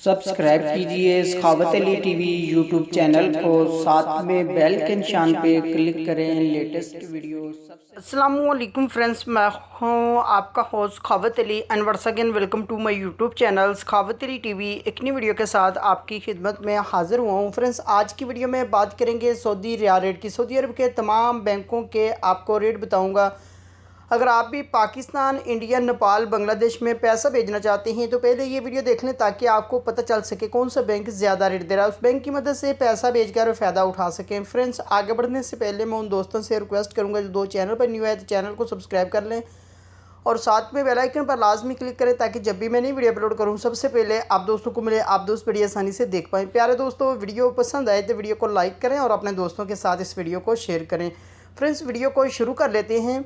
Subscribe कीजिए सखावत Ali TV YouTube channel को, साथ में बेल के निशान पे क्लिक करें लेटेस्ट वीडियो। अस्सलाम वालेकुम फ्रेंड्स, मैं हूँ आपका host Sakhawat Ali and once again welcome to my YouTube channel Sakhawat Ali TV. एक नई वीडियो के साथ आपकी खिदमत में हाजिर हुआ हूँ। फ्रेंड्स, आज की वीडियो में बात करेंगे सऊदी रियाल रेट की। सऊदी अरब के तमाम बैंकों के आपको रेट बताऊँगा। अगर आप भी पाकिस्तान, इंडिया, नेपाल, बांग्लादेश में पैसा भेजना चाहते हैं तो पहले ये वीडियो देख लें ताकि आपको पता चल सके कौन सा बैंक ज़्यादा रेट दे रहा है, उस बैंक की मदद से पैसा भेजकर फ़ायदा उठा सकें। फ्रेंड्स, आगे बढ़ने से पहले मैं उन दोस्तों से रिक्वेस्ट करूंगा जो दो चैनल पर न्यू है तो चैनल को सब्सक्राइब कर लें और साथ में बेल आइकन पर लाजमी क्लिक करें ताकि जब भी मैं नई वीडियो अपलोड करूँ सबसे पहले आप दोस्तों को मिले, आप दोस्त बड़ी आसानी से देख पाएँ। प्यारे दोस्तों, वीडियो पसंद आए तो वीडियो को लाइक करें और अपने दोस्तों के साथ इस वीडियो को शेयर करें। फ्रेंड्स, वीडियो को शुरू कर लेते हैं।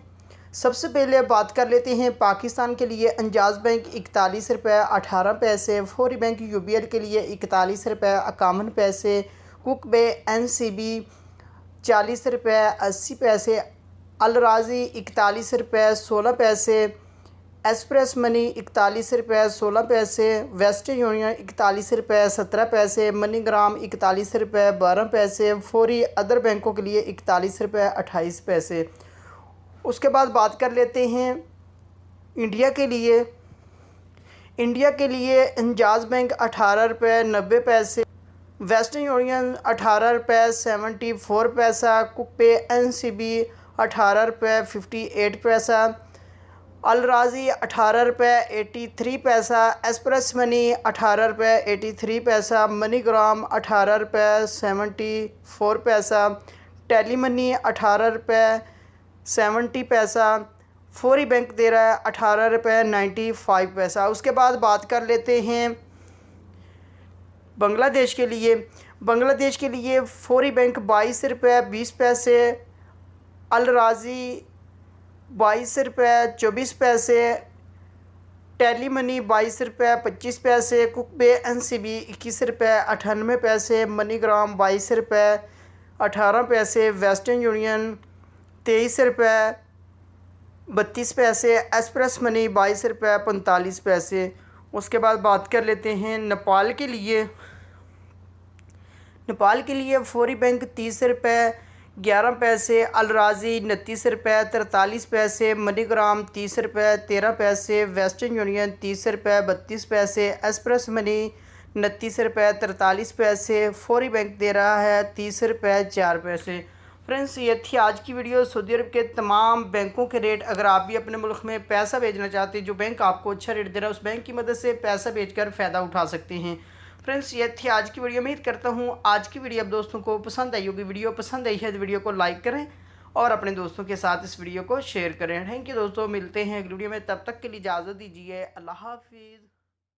सबसे पहले बात कर लेते हैं पाकिस्तान के लिए। अंजाज बैंक 41 रुपये 18 पैसे, फौरी बैंक यूबीएल के लिए 41 रुपये 51 पैसे, कुक बे एनसीबी 40 रुपये 80 पैसे, अल राजी 41 रुपये 16 पैसे, एक्सप्रेस मनी 41 रुपये 16 पैसे, वेस्टर्न यूनियन 41 रुपये 17 पैसे, मनीग्राम 41 रुपये 12 पैसे, फौरी अदर बैंकों के लिए 41 रुपये 28 पैसे। उसके बाद बात कर लेते हैं इंडिया के लिए। इंडिया के लिए अंजाज बैंक 18 रुपये 90 पैसे, वेस्टर्न यूनियन 18 रुपये 74 पैसा, कुक पे एनसीबी 18 रुपये 58 पैसा, अल राजी 18 रुपये 83 पैसा, एक्सप्रेस मनी 18 रुपये 83 पैसा, मनीग्राम 18 रुपये 74 पैसा, टेली मनी 18 रुपये 70 पैसा, फौरी बैंक दे रहा है 18 रुपये 95 पैसा। उसके बाद बात कर लेते हैं बांग्लादेश के लिए। बांग्लादेश के लिए फौरी बैंक 22 रुपये 20 पैसे, अल राजी 22 रुपये 24 पैसे, टेली मनी 22 रुपये 25 पैसे, कुक बे एनसीबी 21 रुपये 98 पैसे, मनीग्राम 22 रुपये 18 पैसे, वेस्टर्न यूनियन 23 रुपये 32 पैसे, एक्सप्रेस मनी 22 रुपये 45 पैसे। उसके बाद बात कर लेते हैं नेपाल के लिए। नेपाल के लिए फौरी बैंक 30 रुपये 11 पैसे, अल राजी 29 रुपये 43 पैसे, मनीग्राम 30 रुपये 13 पैसे, वेस्टर्न यूनियन 30 रुपये 32 पैसे, एक्सप्रेस मनी 29 रुपये 43 पैसे, फौरी बैंक दे रहा है 30 रुपये 4 पैसे। फ्रेंड्स, ये थी आज की वीडियो। सऊदी अरब के तमाम बैंकों के रेट। अगर आप भी अपने मुल्क में पैसा भेजना चाहते हैं, जो बैंक आपको अच्छा रेट दे रहा है उस बैंक की मदद से पैसा भेजकर फ़ायदा उठा सकते हैं। फ्रेंड्स, ये थी आज की वीडियो। उम्मीद करता हूँ आज की वीडियो आप दोस्तों को पसंद आई होगी। वीडियो पसंद आई है तो वीडियो को लाइक करें और अपने दोस्तों के साथ इस वीडियो को शेयर करें। थैंक यू दोस्तों, मिलते हैं अगली वीडियो में। तब तक के लिए इजाज़त दीजिए। अल्लाह हाफिज़।